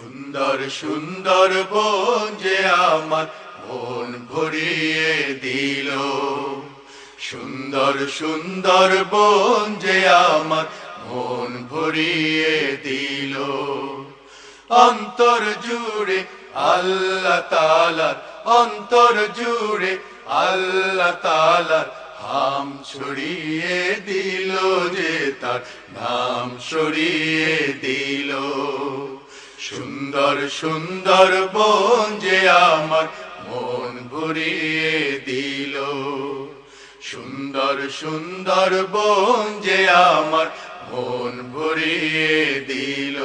সুন্দর সুন্দর বন যে আমার মন ভরিয়ে দিল, সুন্দর সুন্দর বন যে আমার মন ভরিয়ে দিল। অন্তর জুড়ে আল্লাহ তাআলার, অন্তর জুড়ে আল্লাহ তাআলার হাম ছড়িয়ে দিল, যে তার নাম ছড়িয়ে দিল। সুন্দর সুন্দর বন যে আমার মন ভরিয়ে দিল, সুন্দর সুন্দর বন যে আমার মন ভরিয়ে দিল।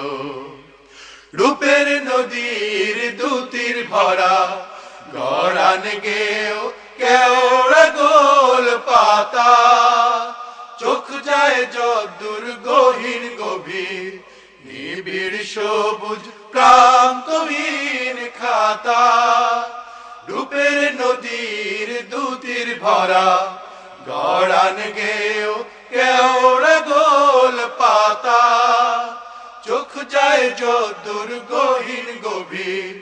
রূপের নদীর দুতির ভরা গড়ান গেও কেওড়া গোল পাতা, চোখ যায় যদ্দূর গহীন গভীর নিবিড় সবুজ প্রান্তহীন খাতা। রূপের নদীর দুতির ভরা গড়ান গেও কেওড়া গোল পাতা, চোখ যায় যদ্দূর গহীন গভীর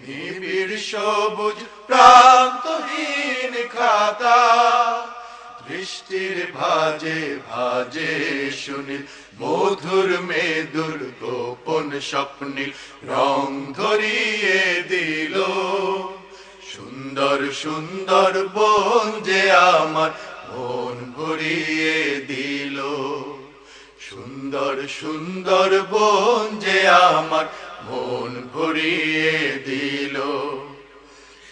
নিবিড় সবুজ প্রান্তহীন খাতা। বৃষ্টির ভাজে ভাজে শুনিল মধুর মেদুর গোপন স্বপ্নিল রং ধরিয়ে দিল। সুন্দর সুন্দর বন যে আমার মন ভরিয়ে দিল, সুন্দর সুন্দর বন যে আমার মন ভরিয়ে দিল।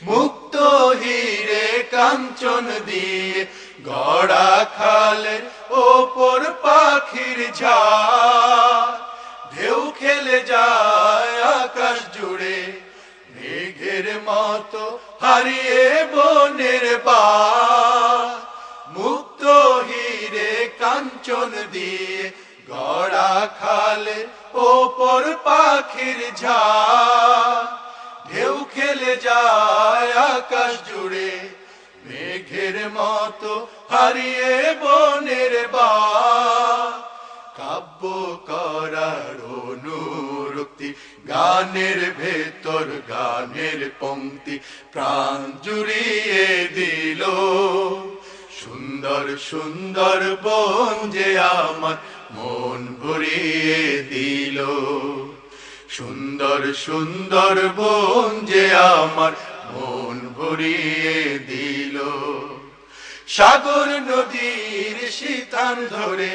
মুক্ত হিরে কাঞ্চন দিয়ে গড়া খালের ওপর পাখির ঝাড়, ঢেউ খেলে যায় আকাশ জুড়ে মেঘের মতো হারিয়ে বনের পার। মুক্ত হিরে কাঞ্চন দিয়ে গড়া খালের ওপর পাখির ঝাড়, ঢেউ খেলে যায় আকাশ জুড়ে মেঘের মতো হারিয়ে বনের বাঁ। কাব্য করার অনুরক্তি গানের ভেতর গানের পংক্তি প্রাণ জুড়িয়ে দিল। সুন্দর সুন্দর বন যে আমার মন ভরিয়ে দিল, সুন্দর সুন্দর বন যে আমার মন ভরিয়ে দিল। সাগর নদীর সিতান ধরে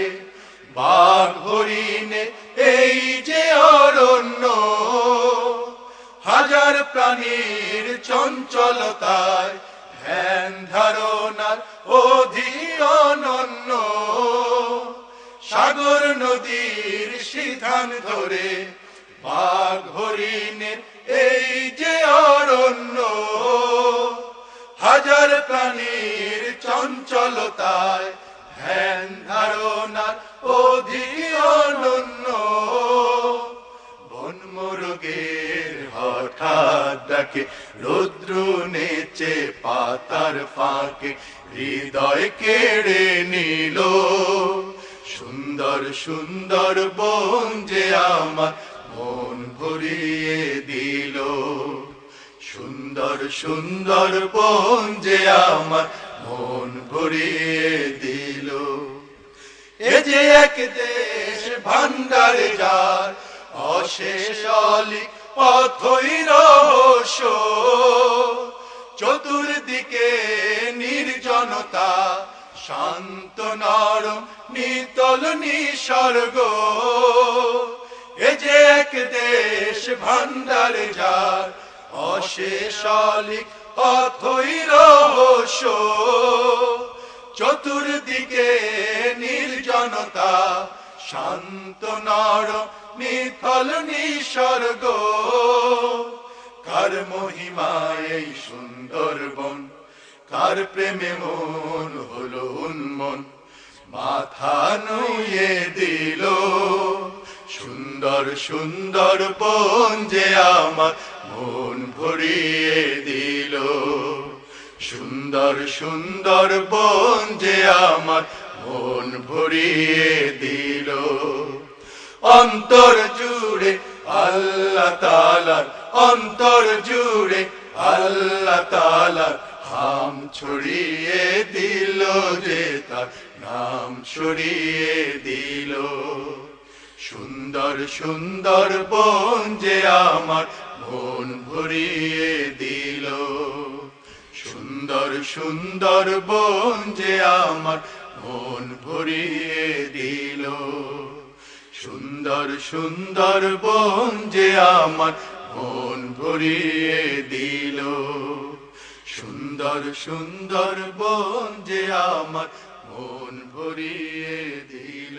বাঘ হরিণে এই যে অরণ্য, হাজার প্রাণীর চঞ্চলতায় ধ্যান ধারণার অধীন অনন্য। সাগর নদীর সিতান ধরে বাঘ হরিণের এই যে অরণ্য, হাজার প্রাণীর চঞ্চলতায় ধ্যান ধারণার অধীন অনন্য। বন মোরগের হঠাৎ ডাকে রৌদ্র নেচে পাতার ফাঁকে হৃদয় কেড়ে নিল। সুন্দর সুন্দর বন যে আমার মন ভরিয়ে দিল, সুন্দর সুন্দর বন যে আমার মন ভরিয়ে দিল। এ যে এক দেশ ভান্ডার যার অশেষ অলিক অথই রহস্য, চতুর্দিকে নির্জনতা শান্ত নরম নিতল নিসর্গ। এ যে এক দেশ ভান্ডার যার অশেষ অলিক অথই রহস্য, চতুর্দিকে নির্জনতা শান্ত নরম নিথল নিসর্গ। কার মহিমায় এই সুন্দর বন, কার প্রেমে মন হলো উন্মন, মাথা নুয়ে দিল। সুন্দর সুন্দর বন যে আমার মন ভরিয়ে দিল, সুন্দর সুন্দর বন যে আমার মন ভরিয়ে দিল। অন্তর জুড়ে আল্লাহ তাআলার অন্তর জুড়ে আল্লাহ তাআলার নাম ছড়িয়ে দিল যে তার নাম ছড়িয়ে দিল সুন্দর সুন্দর বন যে আমার মন ভরিয়ে দিল সুন্দর সুন্দর বন যে আমার মন ভরিয়ে দিল সুন্দর সুন্দর বন যে আমার মন ভরিয়ে দিল সুন্দর সুন্দর বন যে আমার মন ভরিয়ে দিল